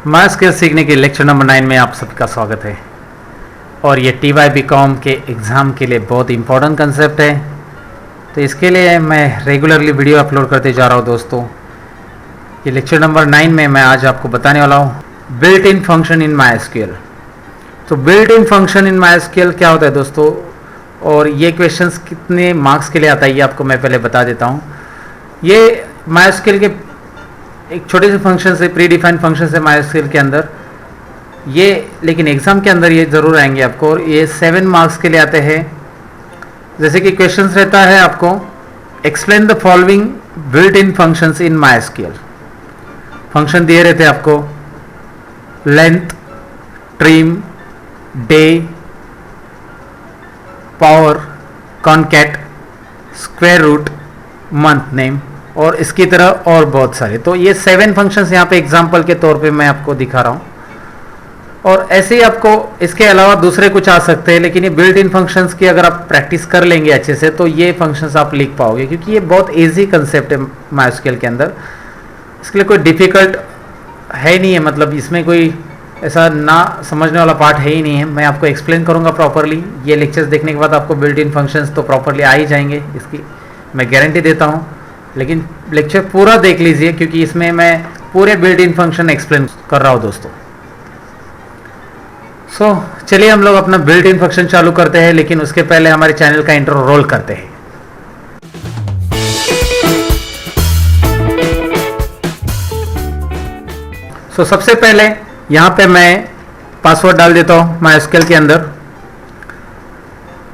Math skills सीखने के lecture number 9 में आप सबका स्वागत है। और ये TY BCom के एग्ज़ाम के लिए बहुत इंपॉर्टेंट कंसेप्ट है, तो इसके लिए मैं रेगुलरली वीडियो अपलोड करते जा रहा हूँ दोस्तों। ये लेक्चर नंबर 9 में मैं आज आपको बताने वाला हूँ built in function in MySQL। तो built in function in MySQL क्या होता है दोस्तों, और ये क्वेश्चंस कितने मार्क्स के लिए आता है ये आपको मैं पहले बता देता हूँ। ये MySQL के एक छोटे से फंक्शन से, प्री डिफाइंड फंक्शन से MySQL के अंदर ये, लेकिन एग्जाम के अंदर ये जरूर आएंगे आपको, और ये 7 मार्क्स के लिए आते हैं। जैसे कि क्वेश्चंस रहता है आपको, explain the following built in functions in MySQL। Function दिए रहते हैं आपको, length, trim, day, power, concat, square root, month name और इसकी तरह और बहुत सारे। तो ये 7 फंक्शंस यहाँ पे एग्जांपल के तौर पे मैं आपको दिखा रहा हूँ, और ऐसे ही आपको इसके अलावा दूसरे कुछ आ सकते हैं, लेकिन ये बिल्ट इन फंक्शंस की अगर आप प्रैक्टिस कर लेंगे अच्छे से तो ये फंक्शंस आप लिख पाओगे, क्योंकि ये बहुत इजी कंसेप्ट है MySQL के अंदर। इसके लिए कोई डिफिकल्ट है नहीं है, मतलब इसमें कोई ऐसा ना समझने वाला पार्ट है ही नहीं है। मैं आपको एक्सप्लेन करूँगा प्रॉपरली। ये लेक्चर्स देखने के बाद आपको बिल्ट इन फंक्शंस तो प्रॉपरली आ ही जाएंगे, इसकी मैं गारंटी देता हूँ। लेकिन लेक्चर पूरा देख लीजिए, क्योंकि इसमें मैं पूरे बिल्ट इन फंक्शन एक्सप्लेन कर रहा हूँ दोस्तों। चलिए हम लोग अपना बिल्ट इन फंक्शन चालू करते हैं, लेकिन उसके पहले हमारे चैनल का इंट्रो रोल करते हैं। सबसे पहले यहाँ पे मैं पासवर्ड डाल देता हूँ MySQL के अंदर।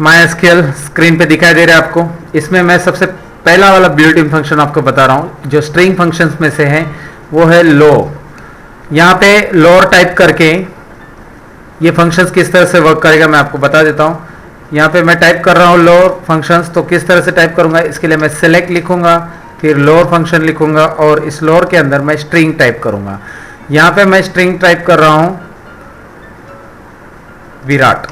MySQL स्क्रीन पे दिखाई दे रहा है आपको। इसमें मैं सबसे पहला वाला बिल्ट इन फंक्शन आपको बता रहा हूँ, जो स्ट्रिंग फंक्शंस में से है, वो है लो। यहाँ पे लोअर टाइप करके ये फंक्शंस किस तरह से वर्क करेगा मैं आपको बता देता हूँ। यहाँ पे मैं टाइप कर रहा हूँ लोअर फंक्शंस, तो किस तरह से टाइप करूँगा, इसके लिए मैं सेलेक्ट लिखूँगा, फिर लोअर फंक्शन लिखूँगा, और इस लोअर के अंदर मैं स्ट्रिंग टाइप करूँगा। यहाँ पे मैं स्ट्रिंग टाइप कर रहा हूँ विराट।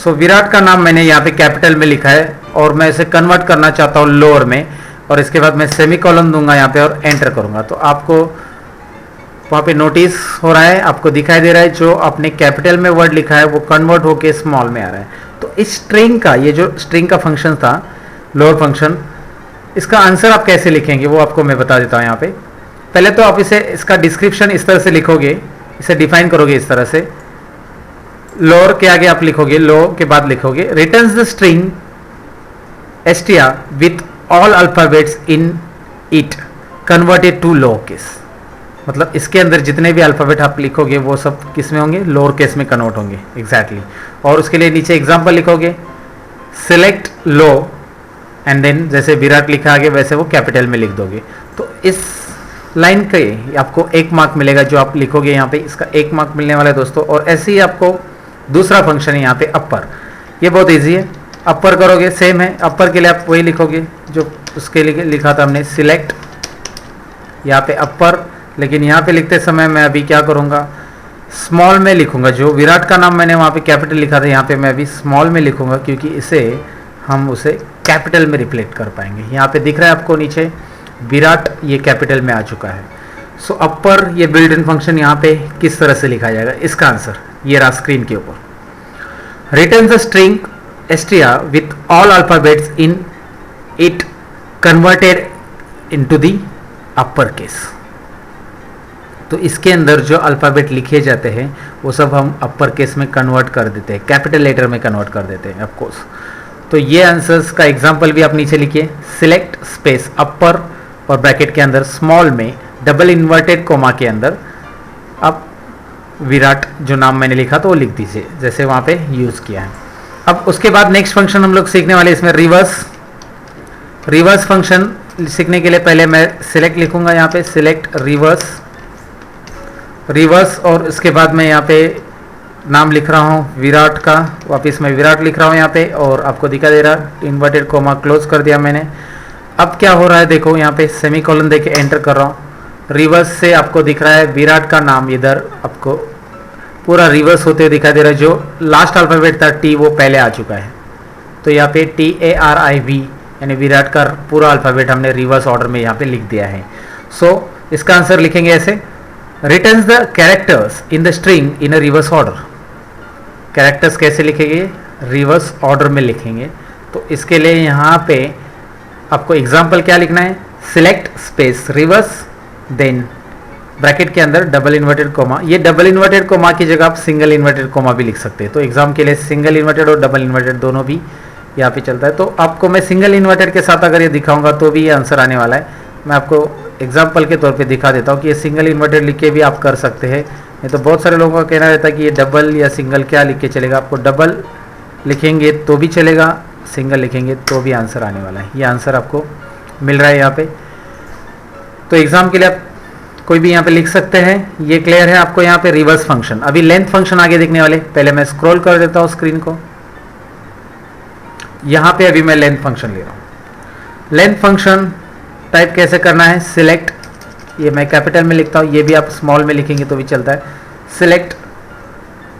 विराट का नाम मैंने यहाँ पे कैपिटल में लिखा है, और मैं इसे कन्वर्ट करना चाहता हूँ लोअर में, और इसके बाद मैं सेमीकोलन दूंगा यहाँ पे और एंटर करूँगा। तो आपको वहाँ पे नोटिस हो रहा है, आपको दिखाई दे रहा है, जो आपने कैपिटल में वर्ड लिखा है वो कन्वर्ट होके स्मॉल में आ रहा है। तो इस स्ट्रिंग का, ये जो स्ट्रिंग का फंक्शन था लोअर फंक्शन, इसका आंसर आप कैसे लिखेंगे वो आपको मैं बता देता हूँ। यहाँ पे पहले तो आप इसे, इसका डिस्क्रिप्शन इस तरह से लिखोगे, इसे डिफाइन करोगे इस तरह से। लोअर के आगे आप लिखोगे, लो के बाद लिखोगे returns the string str with all alphabets in it converted to lower case. मतलब इसके अंदर जितने भी अल्फाबेट आप लिखोगे वो सब किस में होंगे, लोअर केस में कन्वर्ट होंगे। एग्जैक्टली और उसके लिए नीचे एग्जांपल लिखोगे, सिलेक्ट लो, एंड देन जैसे विराट लिखा आगे वैसे वो कैपिटल में लिख दोगे। तो इस लाइन के आपको 1 मार्क मिलेगा जो आप लिखोगे यहाँ पे, इसका 1 मार्क मिलने वाला है दोस्तों। और ऐसे ही आपको दूसरा फंक्शन है यहाँ पे अपर, ये बहुत इजी है। अपर करोगे, सेम है, अपर के लिए आप वही लिखोगे जो उसके लिए लिखा था हमने, सिलेक्ट, यहाँ पे अपर। लेकिन यहाँ पे लिखते समय मैं अभी क्या करूँगा, स्मॉल में लिखूँगा। जो विराट का नाम मैंने वहाँ पे कैपिटल लिखा था, यहाँ पे मैं अभी स्मॉल में लिखूँगा, क्योंकि इसे हम उसे कैपिटल में रिफ्लेक्ट कर पाएंगे। यहाँ पे दिख रहा है आपको नीचे विराट, ये कैपिटल में आ चुका है। अपर ये बिल्ट इन फंक्शन यहाँ पे किस तरह से लिखा जाएगा, इसका आंसर ये रहा स्क्रीन के ऊपर। Return the string str with all alphabets in it converted into the upper case. तो इसके अंदर जो अल्फाबेट लिखे जाते हैं वो सब हम अपर केस में कन्वर्ट कर देते हैं, कैपिटल लेटर में कन्वर्ट कर देते हैं ऑफकोर्स। तो ये आंसर्स का एग्जांपल भी आप नीचे लिखिए, सिलेक्ट स्पेस अपर और ब्रैकेट के अंदर स्मॉल में डबल इन्वर्टेड कोमा के अंदर आप विराट जो नाम मैंने लिखा तो वो लिख दीजिए, जैसे वहाँ पे यूज़ किया है। अब उसके बाद नेक्स्ट फंक्शन हम लोग सीखने वाले, इसमें रिवर्स फंक्शन सीखने के लिए पहले मैं सिलेक्ट लिखूंगा, यहाँ पे सिलेक्ट रिवर्स, और उसके बाद मैं यहाँ पे नाम लिख रहा हूँ विराट का, वापस मैं विराट लिख रहा हूँ यहाँ पे, और आपको दिखा दे रहा इन्वर्टेड कोमा क्लोज कर दिया मैंने। अब क्या हो रहा है देखो, यहाँ पे सेमीकोलन देके एंटर कर रहा हूँ। रिवर्स से आपको दिख रहा है विराट का नाम इधर आपको पूरा रिवर्स होते हुए दिखाई दे रहा है। जो लास्ट अल्फाबेट था टी वो पहले आ चुका है, तो यहाँ पे TARIV यानी विराट का पूरा अल्फाबेट हमने रिवर्स ऑर्डर में यहाँ पे लिख दिया है। इसका आंसर लिखेंगे ऐसे, returns the characters in the string in a reverse order. Characters कैसे लिखेंगे? रिवर्स ऑर्डर में लिखेंगे। तो इसके लिए यहाँ पे आपको एग्जाम्पल क्या लिखना है? Select space reverse then bracket के अंदर डबल इन्वर्टेड कोमा। ये डबल इन्वर्टेड कोमा की जगह आप सिंगल इन्वर्टेड कोमा भी लिख सकते हैं। तो एग्जाम के लिए सिंगल इन्वर्टेड और डबल इन्वर्टेड दोनों भी यहाँ पे चलता है। तो आपको मैं सिंगल इन्वर्टेड के साथ अगर ये दिखाऊंगा तो भी ये आंसर आने वाला है। मैं आपको एग्जाम्पल के तौर पे दिखा देता हूँ कि ये सिंगल इन्वर्टेड लिख के भी आप कर सकते हैं। नहीं तो बहुत सारे लोगों का कहना रहता है कि ये डबल या सिंगल क्या लिख के चलेगा। आपको डबल लिखेंगे तो भी चलेगा, सिंगल लिखेंगे तो भी आंसर आने वाला है। ये आंसर आपको मिल रहा है यहाँ पे। तो एग्जाम के लिए आप कोई भी यहाँ पे लिख सकते हैं। ये क्लियर है आपको यहाँ पे रिवर्स फंक्शन। अभी लेंथ फंक्शन आगे देखने वाले। पहले मैं स्क्रॉल कर देता हूँ स्क्रीन को। यहाँ पे अभी मैं लेंथ फंक्शन ले रहा हूँ। लेंथ फंक्शन टाइप कैसे करना है? सिलेक्ट, ये मैं कैपिटल में लिखता हूँ, ये भी आप स्मॉल में लिखेंगे तो भी चलता है। सिलेक्ट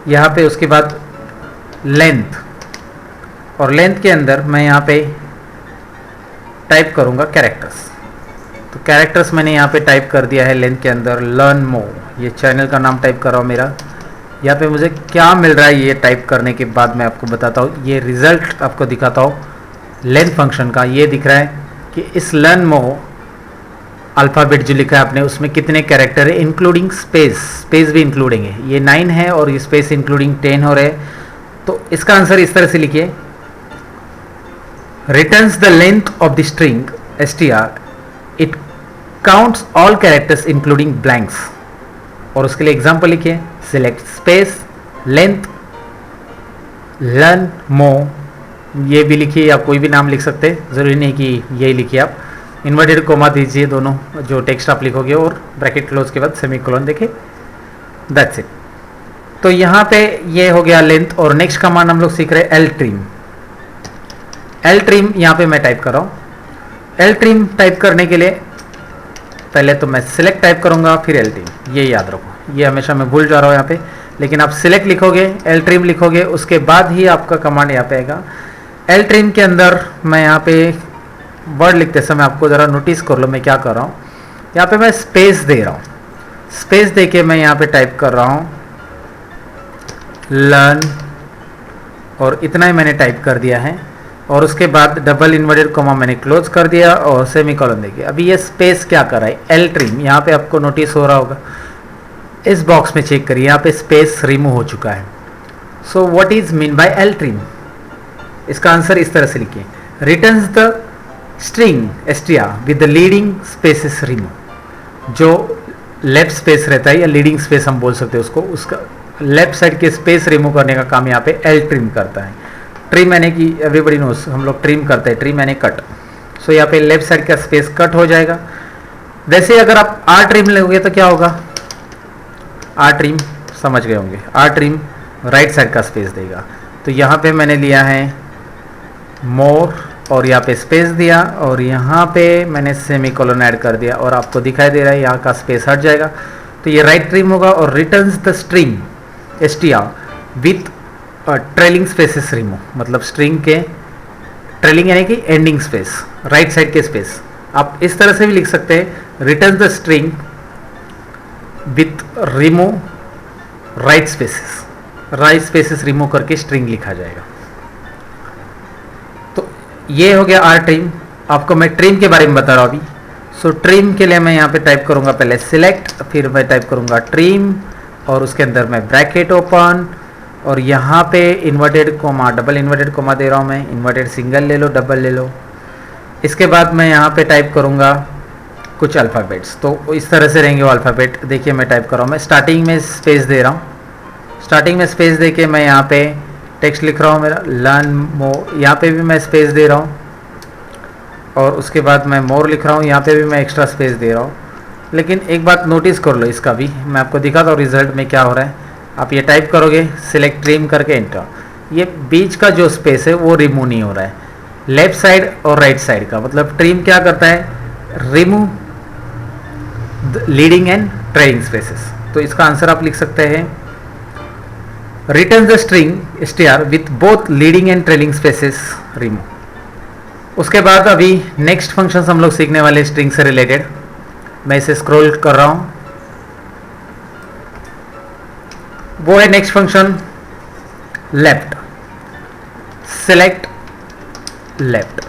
यहाँ पे, उसके बाद लेंथ, और लेंथ के अंदर मैं यहाँ पे टाइप करूँगा कैरेक्टर्स। तो कैरेक्टर्स मैंने यहाँ पे टाइप कर दिया है लेंथ के अंदर। लर्न मोर, ये चैनल का नाम टाइप कर रहा हूँ मेरा। यहाँ पे मुझे क्या मिल रहा है ये टाइप करने के बाद मैं आपको बताता हूँ। ये रिजल्ट आपको दिखाता हूँ लेंथ फंक्शन का। ये दिख रहा है कि इस लर्न मोर अल्फ़ाबेट जो लिखा है आपने उसमें कितने कैरेक्टर है, इंक्लूडिंग स्पेस। स्पेस भी इंक्लूडिंग है। ये 9 है और ये स्पेस इंक्लूडिंग 10 हो रहे हैं। तो इसका आंसर इस तरह से लिखिए, returns the length of the string str, it counts all characters including blanks. और उसके लिए एग्जाम्पल लिखिए, select space length learn more. ये भी लिखिए, आप कोई भी नाम लिख सकते हैं, ज़रूरी नहीं कि यही लिखिए आप। इन्वर्टेड कोमा दीजिए दोनों जो टेक्स्ट आप लिखोगे और ब्रैकेट क्लोज के बाद सेमीकोलन देखे। That's it. तो यहाँ पे ये हो गया लेंथ। और नेक्स्ट कमांड हम लोग सीख रहे हैं एल ट्रिम। एल ट्रिम यहाँ पे मैं टाइप कर रहा हूँ। एल ट्रिम टाइप करने के लिए पहले तो मैं सिलेक्ट टाइप करूँगा फिर एल ट्रिम। ये याद रखो, ये हमेशा मैं भूल जा रहा हूँ यहाँ पे। लेकिन आप सिलेक्ट लिखोगे, एल ट्रिम लिखोगे, उसके बाद ही आपका कमांड यहाँ पे आएगा। एल ट्रिम के अंदर मैं यहाँ पे वर्ड लिखते समय आपको ज़रा नोटिस कर लो मैं क्या कर रहा हूँ। यहाँ पे मैं स्पेस दे रहा हूँ। स्पेस दे के मैं यहाँ पे टाइप कर रहा हूँ लर्न, और इतना ही मैंने टाइप कर दिया है। और उसके बाद डबल इन्वर्टेड कोमा मैंने क्लोज कर दिया और सेमीकोलन देखिए। अभी ये स्पेस क्या कर रहा है? L trim. यहाँ पे आपको नोटिस हो रहा होगा, इस बॉक्स में चेक करिए, यहाँ पे स्पेस रिमूव हो चुका है। So what is mean by L trim? इसका आंसर इस तरह से लिखिए, returns the string str with the leading spaces remove. जो लेफ्ट स्पेस रहता है या लीडिंग स्पेस हम बोल सकते हैं उसको, उसका लेफ्ट साइड के स्पेस रिमूव करने का काम यहाँ पे एल ट्रिम करता है। ट्रिम यानी कि एवरीबडी नोस, हम लोग ट्रिम करते हैं, ट्रिम यानी कट। सो यहाँ पे लेफ्ट साइड का स्पेस कट हो जाएगा। वैसे अगर आप आर ट्रिम लोगे तो क्या होगा? आर ट्रिम समझ गए होंगे, आर ट्रिम राइट साइड का स्पेस देगा। तो यहाँ पे मैंने लिया है मोर और यहाँ पे स्पेस दिया और यहाँ पे मैंने सेमीकोलन ऐड कर दिया और आपको दिखाई दे रहा है यहाँ का स्पेस हट जाएगा। तो ये राइट ट्रिम होगा। और returns the string str with trailing spaces remove, मतलब स्ट्रिंग के ट्रेलिंग यानी कि एंडिंग स्पेस, राइट साइड के स्पेस। आप इस तरह से भी लिख सकते हैं, return the string with remove right spaces. Right spaces remove करके स्ट्रिंग लिखा जाएगा। तो ये हो गया आर ट्रिम। आपको मैं ट्रिम के बारे में बता रहा हूँ अभी। सो ट्रिम के लिए मैं यहाँ पे टाइप करूँगा पहले सिलेक्ट, फिर मैं टाइप करूँगा ट्रिम और उसके अंदर मैं ब्रैकेट ओपन और यहाँ पे inverted comma, double inverted comma दे रहा हूँ मैं। इन्वर्टेड सिंगल ले लो, डबल ले लो। इसके बाद मैं यहाँ पे टाइप करूँगा कुछ अल्फ़ाबेट्स। तो इस तरह से रहेंगे वो अल्फ़ाबेट। देखिए मैं टाइप कर रहा हूँ, मैं स्टार्टिंग में स्पेस दे रहा हूँ। स्टार्टिंग में स्पेस दे के मैं यहाँ पे टेक्स्ट लिख रहा हूँ मेरा लर्न मोर। यहाँ पे भी मैं स्पेस दे रहा हूँ और उसके बाद मैं मोर लिख रहा हूँ। यहाँ पे भी मैं एक्स्ट्रा स्पेस दे रहा हूँ। लेकिन एक बात नोटिस कर लो, इसका भी मैं आपको दिखाता हूँ रिजल्ट में क्या हो रहा है। आप ये टाइप करोगे सिलेक्ट ट्रिम करके एंटर, ये बीच का जो स्पेस है वो रिमूव नहीं हो रहा है, लेफ्ट साइड और राइट साइड का। मतलब ट्रिम क्या करता है? Remove leading and trailing spaces. तो इसका आंसर आप लिख सकते हैं return the string str with both leading and trailing spaces remove. उसके बाद अभी नेक्स्ट फंक्शंस हम लोग सीखने वाले स्ट्रिंग से रिलेटेड। मैं इसे स्क्रॉल कर रहा हूँ। वो है next function left, select left.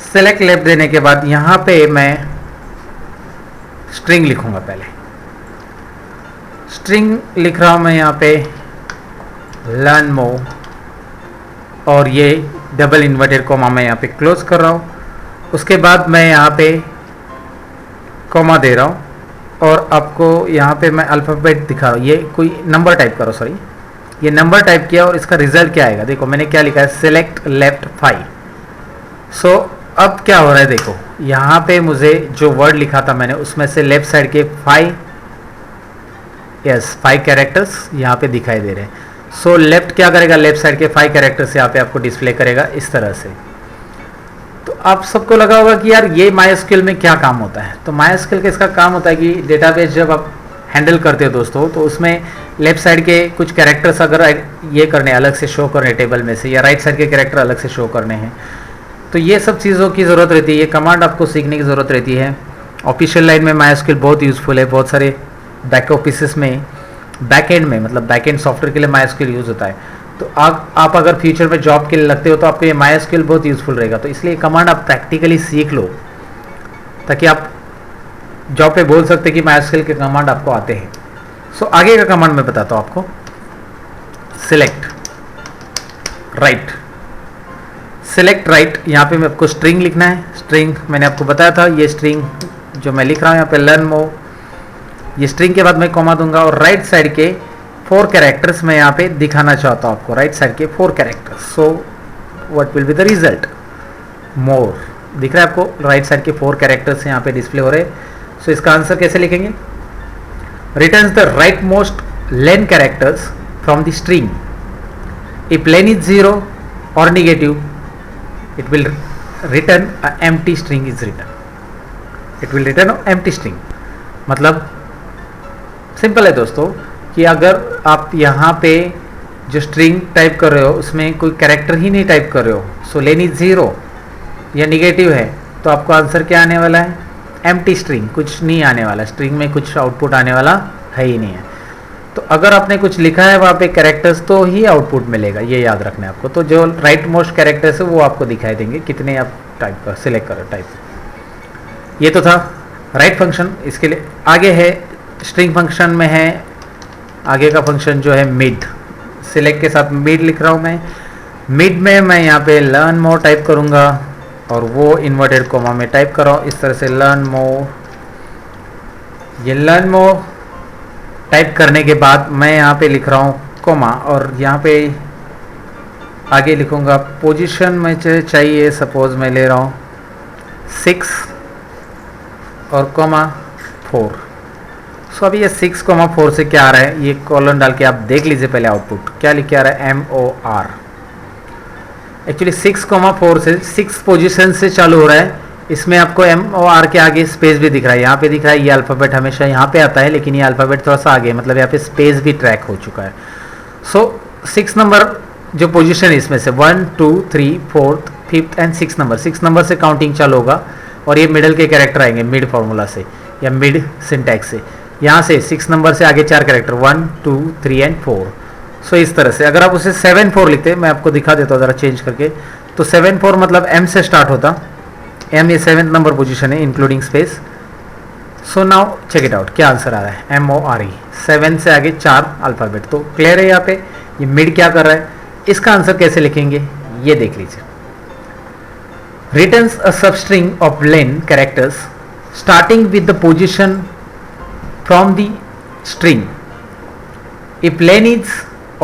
Select left देने के बाद यहां पे मैं स्ट्रिंग लिखूंगा। पहले स्ट्रिंग लिख रहा हूं मैं यहां पे लर्न मोर, और ये डबल इन्वर्टेड कॉमा मैं यहाँ पे क्लोज कर रहा हूँ। उसके बाद मैं यहाँ पे कॉमा दे रहा हूँ और आपको यहाँ पे मैं अल्फ़ाबेट दिखा रहा हूँ। ये कोई नंबर टाइप करो, सॉरी ये नंबर टाइप किया और इसका रिजल्ट क्या आएगा देखो। मैंने क्या लिखा है, सेलेक्ट लेफ्ट 5। सो अब क्या हो रहा है देखो, यहाँ पे मुझे जो वर्ड लिखा था मैंने उसमें से लेफ्ट साइड के 5 कैरेक्टर्स यहाँ पे दिखाई दे रहे हैं। सो लेफ्ट क्या करेगा, लेफ्ट साइड के 5 कैरेक्टर्स यहाँ पे आपको डिस्प्ले करेगा इस तरह से। तो आप सबको लगा होगा कि यार ये MySQL में क्या काम होता है। तो MySQL का इसका काम होता है कि डेटाबेस जब आप हैंडल करते हो दोस्तों, तो उसमें लेफ्ट साइड के कुछ कैरेक्टर्स अगर ये करने अलग से शो करने टेबल में से, या राइट साइड के कैरेक्टर अलग से शो करने हैं, तो ये सब चीज़ों की ज़रूरत रहती है। ये कमांड आपको सीखने की ज़रूरत रहती है। ऑफिशियल लाइन में MySQL बहुत यूज़फुल है। बहुत सारे बैक ऑफिसेस में, बैक एंड में, मतलब बैक एंड सॉफ्टवेयर के लिए MySQL यूज़ होता है। तो आप अगर फ्यूचर में जॉब के लिए लगते हो तो आपको ये MySQL बहुत यूज़फुल रहेगा। तो इसलिए कमांड आप प्रैक्टिकली सीख लो ताकि आप जॉब पे बोल सकते कि MySQL के कमांड आपको आते हैं। सो आगे का कमांड मैं बताता हूँ आपको। सिलेक्ट राइट, सिलेक्ट राइट, यहाँ पे मैं आपको स्ट्रिंग लिखना है। स्ट्रिंग मैंने आपको बताया था, ये स्ट्रिंग जो मैं लिख रहा हूँ यहाँ पे लर्न मोर, ये स्ट्रिंग के बाद मैं कॉमा दूंगा और राइट साइड के 4 कैरेक्टर्स मैं यहाँ पे दिखाना चाहता हूँ आपको, राइट साइड के 4 characters. So what will be the result, मोर दिख रहा है आपको, राइट साइड के 4 कैरेक्टर्स यहाँ पे डिस्प्ले हो रहे हैं। सो इसका आंसर कैसे लिखेंगे, returns the right most lane characters from the string, if lane is 0 और negative it will return a empty string is written, it will return an empty string। मतलब सिंपल है दोस्तों कि अगर आप यहाँ पे जो स्ट्रिंग टाइप कर रहे हो उसमें कोई कैरेक्टर ही नहीं टाइप कर रहे हो, सो लेन इज 0 या निगेटिव है, तो आपको आंसर क्या आने वाला है, एम्प्टी स्ट्रिंग, कुछ नहीं आने वाला, स्ट्रिंग में कुछ आउटपुट आने वाला है ही नहीं है। तो अगर आपने कुछ लिखा है वहाँ पे कैरेक्टर्स तो ही आउटपुट मिलेगा, ये याद रखना है आपको। तो जो राइट मोस्ट कैरेक्टर्स है वो आपको दिखाई देंगे, कितने आप टाइप कर सिलेक्ट करो टाइप। ये तो था राइट फंक्शन। इसके लिए आगे है स्ट्रिंग फंक्शन में है आगे का फंक्शन जो है मिड। सिलेक्ट के साथ मिड लिख रहा हूँ मैं। मिड में मैं यहाँ पे लर्न मोर टाइप करूँगा और वो इन्वर्टेड कॉमा में टाइप कर रहा हूँ इस तरह से लर्न मोर। ये लर्न मोर टाइप करने के बाद मैं यहाँ पे लिख रहा हूँ कॉमा और यहाँ पे आगे लिखूँगा पोजीशन में चाहिए, सपोज मैं ले रहा हूँ 6 और कॉमा 4। सो अभी ये 6,4 से क्या आ रहा है, ये कॉलन डाल के आप देख लीजिए पहले आउटपुट क्या लिख के आ रहा है, MOR। एक्चुअली 6,4 से 6 पोजीशन से चालू हो रहा है। इसमें आपको MOR के आगे स्पेस भी दिख रहा है, यहाँ पे दिख रहा है। ये अल्फ़ाबेट हमेशा यहाँ पे आता है लेकिन ये अल्फ़ाबेट थोड़ा सा आगे, मतलब यहाँ पे स्पेस भी ट्रैक हो चुका है। सो 6 नंबर जो पोजीशन है इसमें से 1 2 3 4 5th एंड 6 नंबर, 6 नंबर से काउंटिंग चालू होगा और ये मिडल के कैरेक्टर आएंगे मिड फार्मूला से या मिड सिंटैक्स से। यहाँ से 6 नंबर से आगे 4 कैरेक्टर 1 2 3 एंड 4। सो इस तरह से अगर आप उसे 7 4 लिखते, मैं आपको दिखा देता हूँ ज़रा चेंज करके। तो 7 4 मतलब M से स्टार्ट होता, M ये 7th नंबर पोजीशन है including space. So now check it out, क्या आंसर आ रहा है, MORE। 7 से आगे 4 अल्फ़ाबेट, तो क्लियर है यहाँ पे ये मिड क्या कर रहा है। इसका आंसर कैसे लिखेंगे ये देख लीजिए। Returns a substring of lane characters starting with the position from the string, if lane is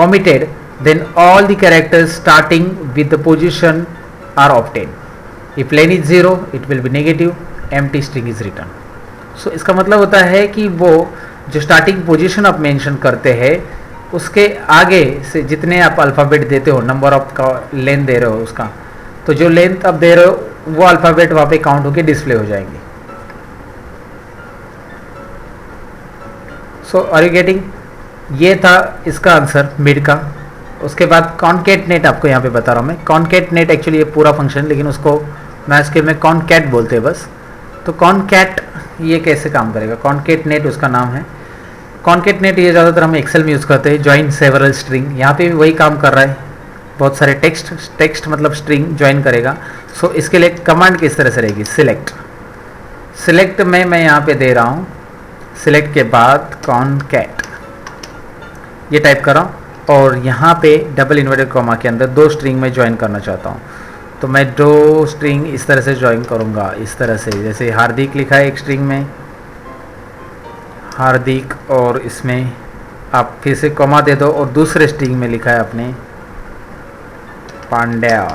omitted then all the characters starting with the position are obtained, if len is 0 it will be negative, empty string is written। so इसका मतलब होता है कि वो जो starting position आप mention करते हैं उसके आगे से जितने आप अल्फ़ाबेट देते हो, नंबर ऑफ का लेंथ दे रहे हो उसका, तो जो लेंथ आप दे रहे हो वो अल्फ़ाबेट वहाँ पे काउंट होके डिस्प्ले हो जाएंगे। सो आर यू गेटिंग, ये था इसका आंसर मिड का। उसके बाद कॉन्केटनेट आपको यहाँ पे बता रहा हूँ मैं। कॉन्केटनेट एक्चुअली ये पूरा फंक्शन, लेकिन उसको MySQL में कॉनकैट बोलते हैं बस। तो कॉनकैट ये कैसे काम करेगा, कॉन्केटनेट उसका नाम है। कॉन्केटनेट ये ज़्यादातर हम एक्सेल में यूज़ करते हैं, ज्वाइन सेवरल स्ट्रिंग, यहाँ पे भी वही काम कर रहा है, बहुत सारे टेक्स्ट मतलब स्ट्रिंग ज्वाइन करेगा। सो इसके लिए कमांड किस तरह से रहेगी, सिलेक्ट में मैं यहाँ पे दे रहा हूँ, सिलेक्ट के बाद कॉनकैट ये टाइप कर रहा हूँ, और यहाँ पे डबल इन्वर्टेड कॉमा के अंदर 2 स्ट्रिंग में ज्वाइन करना चाहता हूँ, तो मैं 2 स्ट्रिंग इस तरह से ज्वाइन करूँगा, इस तरह से, जैसे हार्दिक लिखा है एक स्ट्रिंग में, हार्दिक, और इसमें आप फिर से कॉमा दे दो, और दूसरे स्ट्रिंग में लिखा है आपने पांड्या,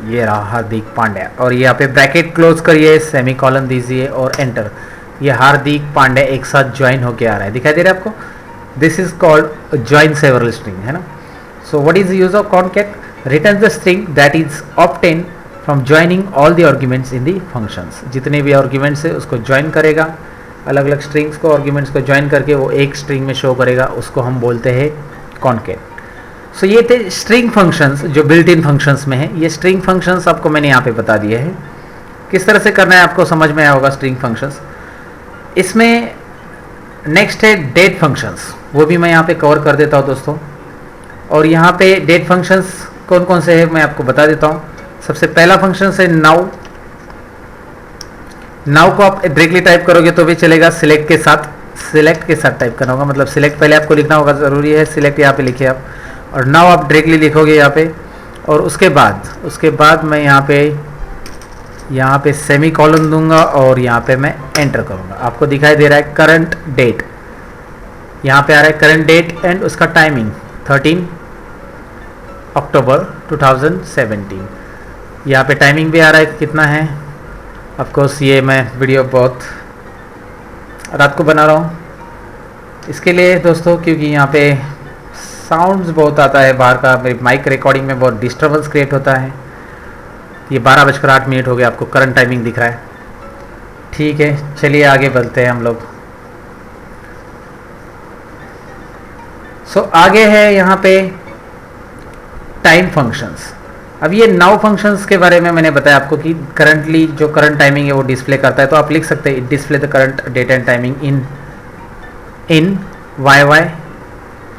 ये रहा हार्दिक पांड्या, और यहाँ पे ब्रैकेट क्लोज करिए, सेमीकोलन दीजिए और एंटर। ये हार्दिक पांड्या एक साथ ज्वाइन होके आ रहा है, दिखाई दे रहा है आपको। This is called join several string, है ना। So what is use of concat, return the string that is obtain from joining all the arguments in the functions, जितने भी आर्ग्यूमेंट्स है उसको ज्वाइन करेगा, अलग अलग स्ट्रिंग्स को आर्ग्यूमेंट्स को ज्वाइन करके वो एक स्ट्रिंग में शो करेगा, उसको हम बोलते हैं कॉनकैट। सो ये थे स्ट्रिंग फंक्शंस जो बिल्ट इन फंक्शंस में है। ये स्ट्रिंग फंक्शंस आपको मैंने यहाँ पे बता दिए हैं, किस तरह से करना है आपको समझ में आया होगा स्ट्रिंग फंक्शंस। इसमें नेक्स्ट है डेट फंक्शंस, वो भी मैं यहाँ पे कवर कर देता हूँ दोस्तों। और यहाँ पे डेट फंक्शंस कौन कौन से है मैं आपको बता देता हूँ। सबसे पहला फंक्शन है नाउ। नाउ को आप डायरेक्टली टाइप करोगे तो भी चलेगा, सिलेक्ट के साथ टाइप करना होगा, मतलब सिलेक्ट पहले आपको लिखना होगा, ज़रूरी है सिलेक्ट यहाँ पे लिखिए आप, और नाउ आप डायरेक्टली लिखोगे यहाँ पे, और उसके बाद मैं यहाँ पे सेमी कॉलन दूंगा और यहाँ पे मैं एंटर करूँगा। आपको दिखाई दे रहा है करंट डेट, यहाँ पे आ रहा है करंट डेट एंड उसका टाइमिंग 13 अक्टूबर 2017। यहाँ पे टाइमिंग भी आ रहा है कितना है। ऑफकोर्स ये मैं वीडियो बहुत रात को बना रहा हूँ इसके लिए दोस्तों, क्योंकि यहाँ पे साउंड्स बहुत आता है बाहर का, मेरी माइक रिकॉर्डिंग में बहुत डिस्टर्बेंस क्रिएट होता है। ये 12:08 हो गया, आपको करंट टाइमिंग दिख रहा है। ठीक है, चलिए आगे बढ़ते हैं हम लोग। आगे है यहाँ पे टाइम फंक्शंस। अब ये नाउ फंक्शंस के बारे में मैंने बताया आपको कि करंटली जो करंट टाइमिंग है वो डिस्प्ले करता है, तो आप लिख सकते हैं display the current date and timing in Y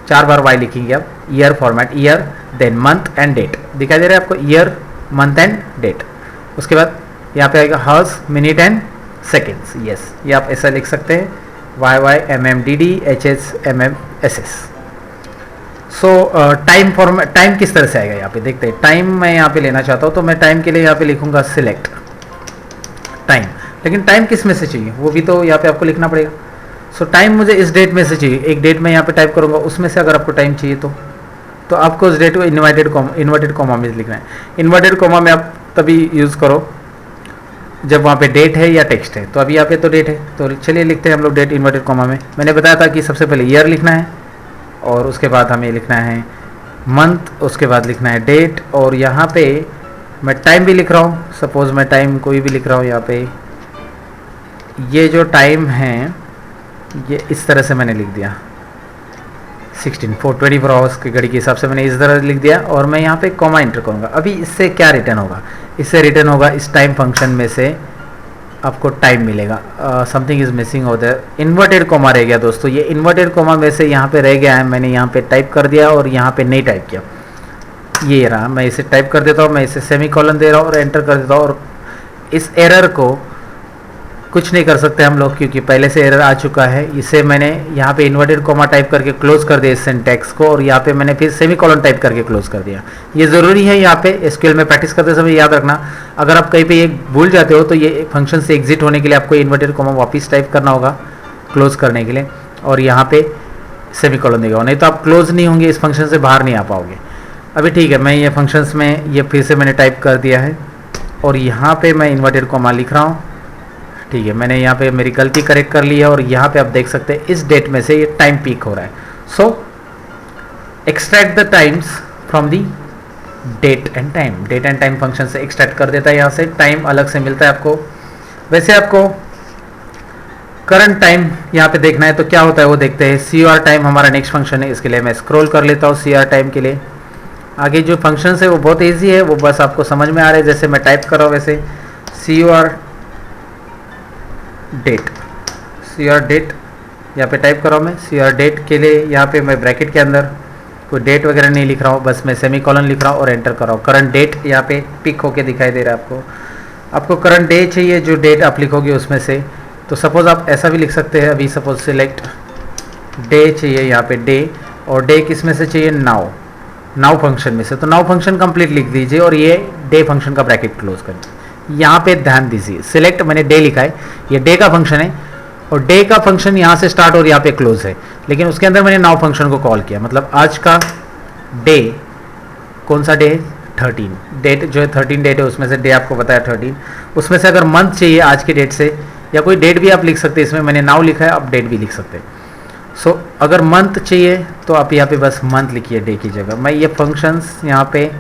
4 bar Y लिखेंगे आप, year format, year then month and date, दिखाई दे रहा है आपको, ईयर मंथ एंड डेट। उसके बाद यहाँ पे आएगा hours minute and seconds, yes ये आप ऐसा लिख सकते हैं, YYMMDD HSMMSS। टाइम किस तरह से आएगा यहाँ पे देखते हैं। टाइम मैं यहाँ पे लेना चाहता हूँ, तो मैं टाइम के लिए यहाँ पे लिखूंगा सिलेक्ट टाइम, लेकिन टाइम किस में से चाहिए वो भी तो यहाँ पे आपको लिखना पड़ेगा। टाइम मुझे इस डेट में से चाहिए, एक डेट में यहाँ पे टाइप करूँगा, उसमें से अगर आपको टाइम चाहिए तो आपको उस डेट को इन्वर्टेड कॉमा में लिखना है। इन्वर्टेड कॉमा में आप तभी यूज़ करो जब वहाँ पे डेट है या टेक्स्ट है, तो अभी यहाँ पे तो डेट है, तो चलिए लिखते हैं हम लोग डेट इन्वर्टेड कॉमा में। मैंने बताया था कि सबसे पहले ईयर लिखना है और उसके बाद हमें लिखना है मंथ, उसके बाद लिखना है डेट, और यहाँ पे मैं टाइम भी लिख रहा हूँ। सपोज़ मैं टाइम कोई भी लिख रहा हूँ यहाँ पे, ये जो टाइम है ये इस तरह से मैंने लिख दिया 24 आवर्स की घड़ी के हिसाब से मैंने इस तरह लिख दिया, और मैं यहाँ पे कॉमा एंटर करूँगा। अभी इससे क्या रिटर्न होगा, इससे रिटर्न होगा इस टाइम फंक्शन में से आपको टाइम मिलेगा। समथिंग इज मिसिंग होता इन्वर्टेड कॉमा रह गया दोस्तों, ये इन्वर्टेड कॉमा में से यहाँ पे रह गया है, मैंने यहाँ पे टाइप कर दिया और यहाँ पे नहीं टाइप किया, ये रहा। मैं इसे टाइप कर देता हूँ, मैं इसे सेमी कॉलन दे रहा हूँ और एंटर कर देता हूँ, और इस एरर को कुछ नहीं कर सकते हम लोग क्योंकि पहले से एरर आ चुका है। इसे मैंने यहाँ पे इन्वर्टेड कॉमा टाइप करके क्लोज कर दिया इस सिंटैक्स को, और यहाँ पे मैंने फिर सेमीकोलन टाइप करके क्लोज कर दिया। ये ज़रूरी है यहाँ पे एसक्यूएल में प्रैक्टिस करते समय याद रखना। अगर आप कहीं पे ये भूल जाते हो तो ये फंक्शन से एग्जिट होने के लिए आपको इन्वर्टेड कॉमा वापस टाइप करना होगा क्लोज करने के लिए, और यहाँ पे सेमीकोलन देगा, नहीं तो आप क्लोज नहीं होंगे, इस फंक्शन से बाहर नहीं आ पाओगे। अभी ठीक है, मैं ये फंक्शंस में ये फिर से मैंने टाइप कर दिया है और यहाँ पे मैं इन्वर्टेड कॉमा लिख रहा हूँ। ठीक है, मैंने यहाँ पे मेरी गलती करेक्ट कर ली है, और यहाँ पे आप देख सकते हैं इस डेट में से ये टाइम पीक हो रहा है। So extract the times from the date and time function से एक्सट्रैक्ट कर देता है। यहाँ से टाइम अलग से मिलता है आपको। वैसे आपको करंट टाइम यहाँ पे देखना है तो क्या होता है वो देखते हैं। CR टाइम हमारा नेक्स्ट फंक्शन है, इसके लिए मैं स्क्रॉल कर लेता हूँ। CR टाइम के लिए आगे जो फंक्शन है वो बहुत ईजी है, वो बस आपको समझ में आ रहा है जैसे मैं टाइप कर रहा हूँ वैसे। CR डेट यहाँ पे टाइप कर रहा हूँ मैं सी डेट के लिए, यहाँ पे मैं ब्रैकेट के अंदर कोई डेट वगैरह नहीं लिख रहा हूँ, बस मैं सेमी कॉलन लिख रहा हूँ और एंटर कर रहा हूँ। करंट डेट यहाँ पे पिक होके दिखाई दे रहा है आपको। आपको करंट डे चाहिए जो डेट आप लिखोगे उसमें से, तो सपोज़ आप ऐसा भी लिख सकते हैं। अभी सपोज सिलेक्ट डे चाहिए यहाँ पे डे, और डे किस में से चाहिए, नाउ, नाउ फंक्शन में से, तो नाउ फंक्शन कंप्लीट लिख दीजिए और ये डे फंक्शन का ब्रैकेट क्लोज कर दीजिए। यहाँ पे ध्यान दीजिए, सिलेक्ट मैंने डे लिखा है, ये डे का फंक्शन है और डे का फंक्शन यहाँ से स्टार्ट और यहाँ पे क्लोज है, लेकिन उसके अंदर मैंने नाउ फंक्शन को कॉल किया। मतलब आज का डे कौन सा डे है, 13 डेट जो है 13 डेट है, उसमें से डे आपको बताया 13, उसमें से अगर मंथ चाहिए आज की डेट से, या कोई डेट भी आप लिख सकते हैं, इसमें मैंने नाउ लिखा है, आप डेट भी लिख सकते हैं। सो अगर मंथ चाहिए तो आप यहाँ पे बस मंथ लिखिए डे की जगह। मैं ये फंक्शंस यहाँ पे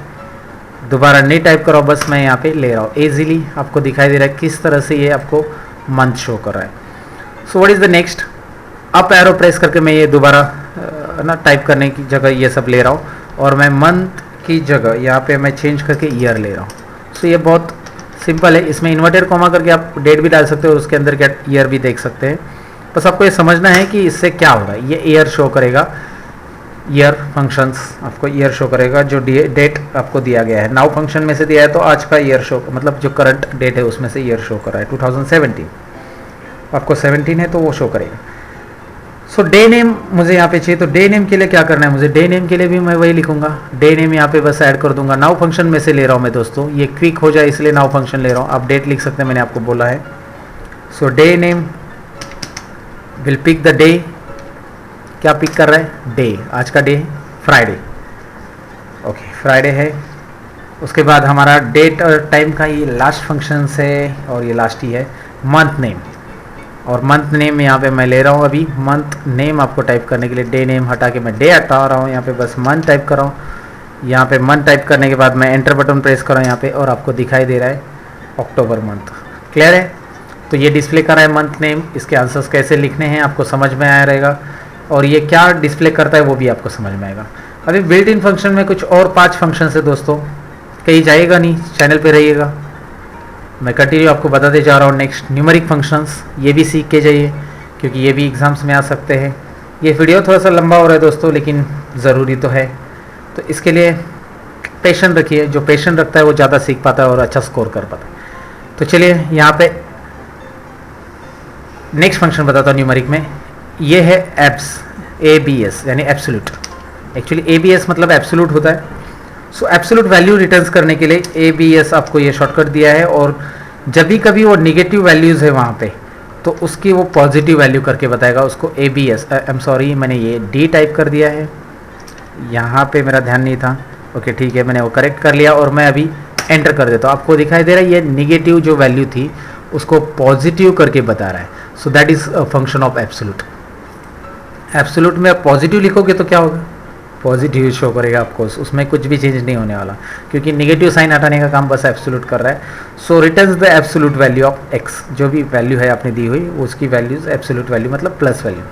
दोबारा नहीं टाइप कर रहा हूँ, बस मैं यहाँ पे ले रहा हूँ। ईजिली आपको दिखाई दे रहा है किस तरह से ये आपको मंथ शो कर रहा है। So what is the next, up arrow press करके मैं ये दोबारा ना टाइप करने की जगह ये सब ले रहा हूँ, और मैं मंथ की जगह यहाँ पे मैं चेंज करके ईयर ले रहा हूँ। सो ये बहुत सिंपल है, इसमें इन्वर्टेड कॉमा करके आप डेट भी डाल सकते हो और उसके अंदर क्या ईयर भी देख सकते हैं। बस आपको ये समझना है कि इससे क्या हो रहा है। ये ईयर शो करेगा, ईयर फंक्शंस आपको ईयर शो करेगा जो डेट आपको दिया गया है। नाउ फंक्शन में से दिया है तो आज का ईयर शो, मतलब जो करंट डेट है उसमें से ईयर शो कर रहा है 2017, आपको 17 है तो वो शो करेगा। सो डे नेम मुझे यहाँ पे चाहिए, तो डे नेम के लिए क्या करना है मुझे, डे नेम के लिए भी मैं वही लिखूंगा, डे नेम यहाँ पे बस ऐड कर दूंगा। नाउ फंक्शन में से ले रहा हूँ मैं दोस्तों, ये क्विक हो जाए इसलिए नाउ फंक्शन ले रहा हूँ। आप डेट लिख सकते हैं, मैंने आपको बोला है। So day name will pick the day, क्या पिक कर रहा है, डे, आज का डे फ्राइडे, ओके फ्राइडे है। उसके बाद हमारा डेट और टाइम का ये लास्ट फंक्शन है और ये लास्ट ही है। मंथ नेम, और मंथ नेम यहाँ पे मैं ले रहा हूँ अभी। मंथ नेम आपको टाइप करने के लिए डे नेम हटा के मैं डे हटा रहा हूँ, यहाँ पे बस मंथ टाइप कर रहा हूँ। यहाँ पे मंथ टाइप करने के बाद मैं एंटर बटन प्रेस कर रहा हूँ यहाँ पे, और आपको दिखाई दे रहा है अक्टूबर मंथ। क्लियर है, तो ये डिस्प्ले कर रहा है मंथ नेम। इसके आंसर्स कैसे लिखने हैं आपको समझ में आया रहेगा, और ये क्या डिस्प्ले करता है वो भी आपको समझ में आएगा। अभी बिल्ट इन फंक्शन में कुछ और 5 फंक्शन है दोस्तों, कहीं जाइएगा नहीं, चैनल पे रहिएगा, मैं कंटिन्यू आपको बताते जा रहा हूँ। नेक्स्ट न्यूमेरिक फंक्शंस, ये भी सीख के जाइए क्योंकि ये भी एग्जाम्स में आ सकते हैं। ये वीडियो थोड़ा सा लंबा हो रहा है दोस्तों, लेकिन ज़रूरी तो है, तो इसके लिए पेशेंस रखिए। जो पेशेंस रखता है वो ज़्यादा सीख पाता है और अच्छा स्कोर कर पाता है। तो चलिए यहाँ पे नेक्स्ट फंक्शन बताता हूँ न्यूमेरिक में। ये है एब्स, ABS यानी एब्सोल्यूट। एक्चुअली ABS मतलब एब्सोल्यूट होता है। सो एब्सोल्यूट वैल्यू रिटर्न्स करने के लिए ABS आपको ये शॉर्टकट दिया है, और जब भी कभी वो निगेटिव वैल्यूज़ है वहाँ पे तो उसकी वो पॉजिटिव वैल्यू करके बताएगा उसको ABS। आई एम सॉरी, मैंने ये D टाइप कर दिया है, यहाँ पे मेरा ध्यान नहीं था। ओके ठीक है, मैंने वो करेक्ट कर लिया और मैं अभी एंटर कर देता हूँ। आपको दिखाई दे रहा है ये निगेटिव जो वैल्यू थी उसको पॉजिटिव करके बता रहा है। So that is a function of absolute. Absolute में आप पॉजिटिव लिखोगे तो क्या होगा, पॉजिटिव शो करेगा आपको, उसमें कुछ भी चेंज नहीं होने वाला, क्योंकि नेगेटिव साइन हटाने का काम बस एब्सोल्यूट कर रहा है। So returns the absolute value of X, जो भी वैल्यू है आपने दी हुई उसकी वैल्यूज एब्सोल्यूट वैल्यू मतलब प्लस वैल्यू।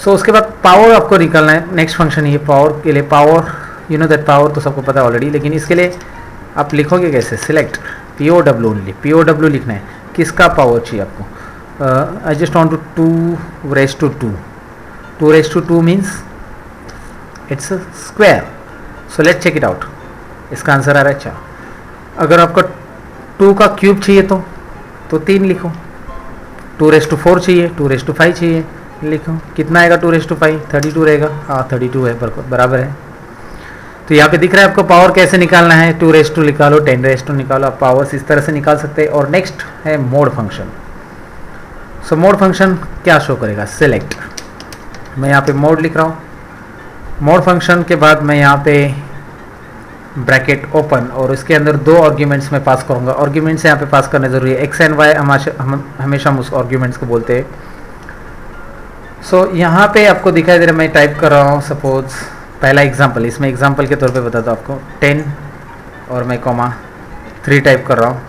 सो उसके बाद पावर आपको निकालना है। नेक्स्ट फंक्शन ये पावर के लिए, power you know that power तो सबको पता है ऑलरेडी, लेकिन इसके लिए आप लिखोगे कैसे, सिलेक्ट POW ओनली, POW लिखना है। किसका पावर चाहिए आपको, I just want to 2 raised to 2, 2 raised to 2 means it's a square. So let's check it out, इसका आंसर आ रहा है 4। अगर आपको 2 का क्यूब चाहिए तो 3 लिखो। 2 raised to 4 चाहिए, 2 raised to 5 चाहिए, लिखो। कितना आएगा 2 raised to 5, 32 रहेगा। हाँ 32 है, बराबर है। तो यहाँ पे दिख रहा है आपको पावर कैसे निकालना है, 2 raised to निकालो, 10 raised to निकालो, आप पावर्स इस तरह से निकाल सकते हैं। और नेक्स्ट है मोड फंक्शन। सो मोड फंक्शन क्या शो करेगा, सिलेक्ट, मैं यहाँ पे मोड लिख रहा हूँ। मोड फंक्शन के बाद मैं यहाँ पे ब्रैकेट ओपन, और इसके अंदर 2 आर्ग्यूमेंट्स में पास करूँगा। आर्ग्यूमेंट्स यहाँ पे पास करने ज़रूरी है, एक्स एंड वाई हमेशा हम उस आर्ग्यूमेंट्स को बोलते हैं। सो यहाँ पे आपको दिखाई दे रहा है, मैं टाइप कर रहा हूँ सपोज पहला एग्जाम्पल, इसमें एग्जाम्पल के तौर पे बताता हूँ आपको 10 और मैं कॉमा 3 टाइप कर रहा हूँ,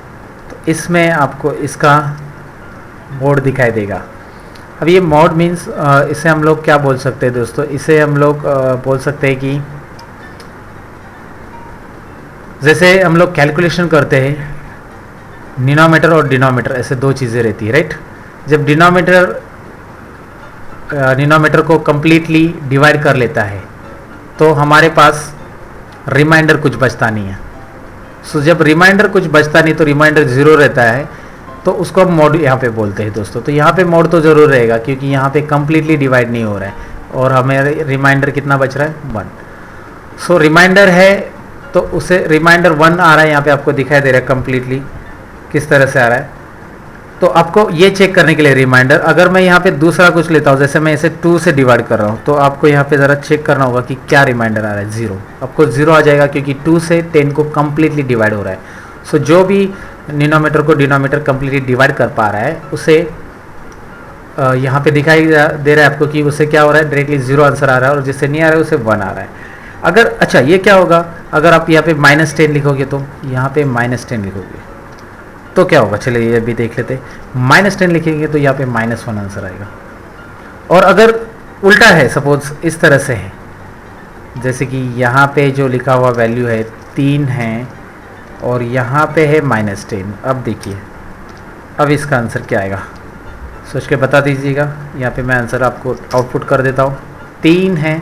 तो इसमें आपको इसका मोड दिखाई देगा। अब ये मोड मीन्स इसे हम लोग क्या बोल सकते हैं दोस्तों, इसे हम लोग बोल सकते हैं कि जैसे हम लोग कैलकुलेशन करते हैं, डिनोमिनेटर और डिनोमिनेटर ऐसे 2 चीज़ें रहती है, राइट। जब डिनोमिनेटर डिनोमिनेटर को कम्प्लीटली डिवाइड कर लेता है तो हमारे पास रिमाइंडर कुछ बचता नहीं है। सो जब रिमाइंडर कुछ बचता नहीं तो रिमाइंडर 0 रहता है तो उसको हम मॉड यहाँ पे बोलते हैं दोस्तों। तो यहाँ पे मॉड तो ज़रूर रहेगा क्योंकि यहाँ पे कम्प्लीटली डिवाइड नहीं हो रहा है और हमें रिमाइंडर कितना बच रहा है 1। सो रिमाइंडर है तो उसे रिमाइंडर 1 आ रहा है, यहाँ पे आपको दिखाई दे रहा है कम्प्लीटली किस तरह से आ रहा है। तो आपको ये चेक करने के लिए रिमाइंडर, अगर मैं यहाँ पे दूसरा कुछ लेता हूँ जैसे मैं इसे 2 से डिवाइड कर रहा हूँ तो आपको यहाँ पे ज़रा चेक करना होगा कि क्या रिमाइंडर आ रहा है। 0 आपको 0 आ जाएगा क्योंकि 2 से 10 को कम्प्लीटली डिवाइड हो रहा है। सो जो भी डिनोमिनेटर को डिनोमिनेटर कम्प्लीटली डिवाइड कर पा रहा है उसे यहाँ पे दिखाई दे रहा है आपको कि उसे क्या हो रहा है, डायरेक्टली 0 आंसर आ रहा है और जिससे नहीं आ रहा है उसे 1 आ रहा है। अगर अच्छा ये क्या होगा, अगर आप यहाँ पे -10 लिखोगे तो यहाँ पे -10 लिखोगे तो क्या होगा, चलिए ये भी देख लेते। -10 लिखेंगे तो यहाँ पे -1 आंसर आएगा। और अगर उल्टा है, सपोज इस तरह से है, जैसे कि यहाँ पे जो लिखा हुआ वैल्यू है 3 है और यहाँ पे है -10। अब देखिए अब इसका आंसर क्या आएगा, सोच के बता दीजिएगा। यहाँ पे मैं आंसर आपको आउटपुट कर देता हूँ। 3 है,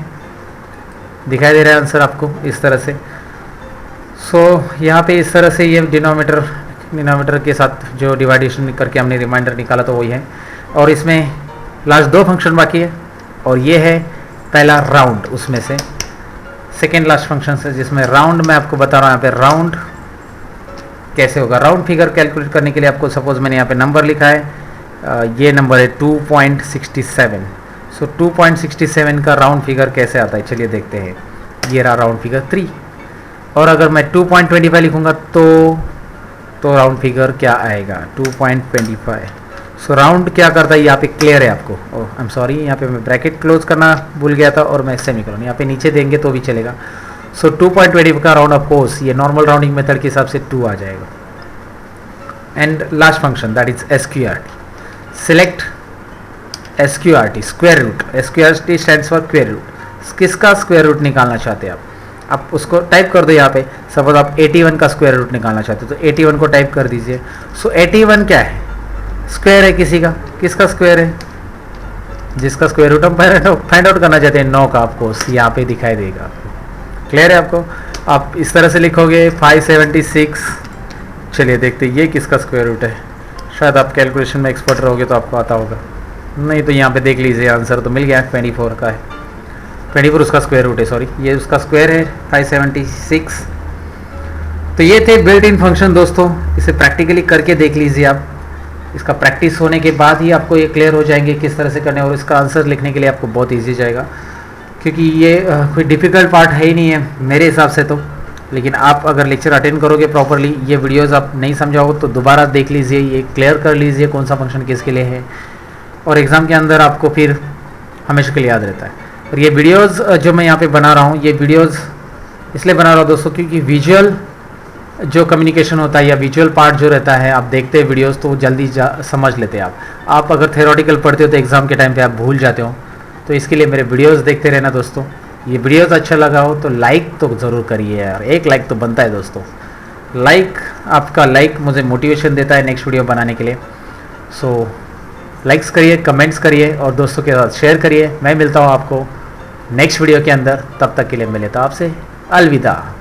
दिखाई दे रहा है आंसर आपको इस तरह से। सो यहाँ पे इस तरह से ये डिनोमिनेटर के साथ जो डिवाइडेशन करके हमने रिमाइंडर निकाला तो वही है। और इसमें लास्ट 2 फंक्शन बाकी है और ये है पहला राउंड, उसमें से सेकेंड लास्ट फंक्शन है जिसमें राउंड मैं आपको बता रहा हूँ। यहाँ पे राउंड कैसे होगा, राउंड फिगर कैलकुलेट करने के लिए आपको सपोज मैंने यहाँ पे नंबर लिखा है, ये नंबर है 2.67। सो 2.67 का राउंड फिगर कैसे आता है चलिए देखते हैं। ये रहा राउंड फिगर 3। और अगर मैं 2.25 लिखूँगा तो राउंड फिगर क्या आएगा 2.25। सो राउंड क्या करता है यहाँ पे क्लियर है आपको। ओह आई एम सॉरी, यहाँ पे मैं ब्रैकेट क्लोज करना भूल गया था और मैं सेमीकोलन यहाँ पे नीचे देंगे तो भी चलेगा। सो 2.20 का राउंड ऑफ कोर्स ये नॉर्मल राउंडिंग मेथड के हिसाब से 2 आ जाएगा। And last function that is SQRT। Select SQRT square root. SQRT stands for square root. किसका स्क्वायर रूट निकालना चाहते हैं आप उसको टाइप कर दो यहाँ पे। सपोज आप 81 का स्क्वायर रूट निकालना चाहते हो तो 81 को टाइप कर दीजिए। सो 81 क्या है, स्क्वायर है किसी का, किसका स्क्वायर है, जिसका स्क्वायर रूट हम फाइंड आउट करना चाहते हैं 9 का। आपको यहाँ पे दिखाई देगा आपको, क्लियर है आपको। आप इस तरह से लिखोगे 576। चलिए देखते ये किसका स्क्वायर रूट है। शायद आप कैलकुलेशन में एक्सपर्ट रहोगे तो आपको आता होगा, नहीं तो यहाँ पे देख लीजिए आंसर तो मिल गया 24 का है। 24 उसका स्क्वायर रूट है, सॉरी ये उसका स्क्वायर है 576। तो ये थे बिल्ट इन फंक्शन दोस्तों, इसे प्रैक्टिकली करके देख लीजिए आप। इसका प्रैक्टिस होने के बाद ही आपको ये क्लियर हो जाएंगे किस तरह से करने, और इसका आंसर लिखने के लिए आपको बहुत ईजी जाएगा क्योंकि ये कोई डिफ़िकल्ट पार्ट है ही नहीं है मेरे हिसाब से तो। लेकिन आप अगर लेक्चर अटेंड करोगे प्रॉपरली, ये वीडियोस आप नहीं समझाओ तो दोबारा देख लीजिए, ये क्लियर कर लीजिए कौन सा फंक्शन किसके लिए है, और एग्ज़ाम के अंदर आपको फिर हमेशा के लिए याद रहता है। और ये वीडियोस जो मैं यहाँ पे बना रहा हूँ, ये वीडियोस इसलिए बना रहा हूँ दोस्तों क्योंकि विजुअल जो कम्युनिकेशन होता है या विजुअल पार्ट जो रहता है, आप देखते हैं वीडियोस तो जल्दी समझ लेते हैं आप अगर थ्योरेटिकल पढ़ते हो तो एग्ज़ाम के टाइम पे आप भूल जाते हो। तो इसके लिए मेरे वीडियोस देखते रहना दोस्तों। ये वीडियोस अच्छा लगा हो तो लाइक तो ज़रूर करिए यार, एक लाइक तो बनता है दोस्तों। आपका लाइक मुझे मोटिवेशन देता है नेक्स्ट वीडियो बनाने के लिए। सो लाइक्स करिए, कमेंट्स करिए और दोस्तों के साथ शेयर करिए। मैं मिलता हूँ आपको नेक्स्ट वीडियो के अंदर, तब तक के लिए मैं लेता हूँ आपसे अलविदा।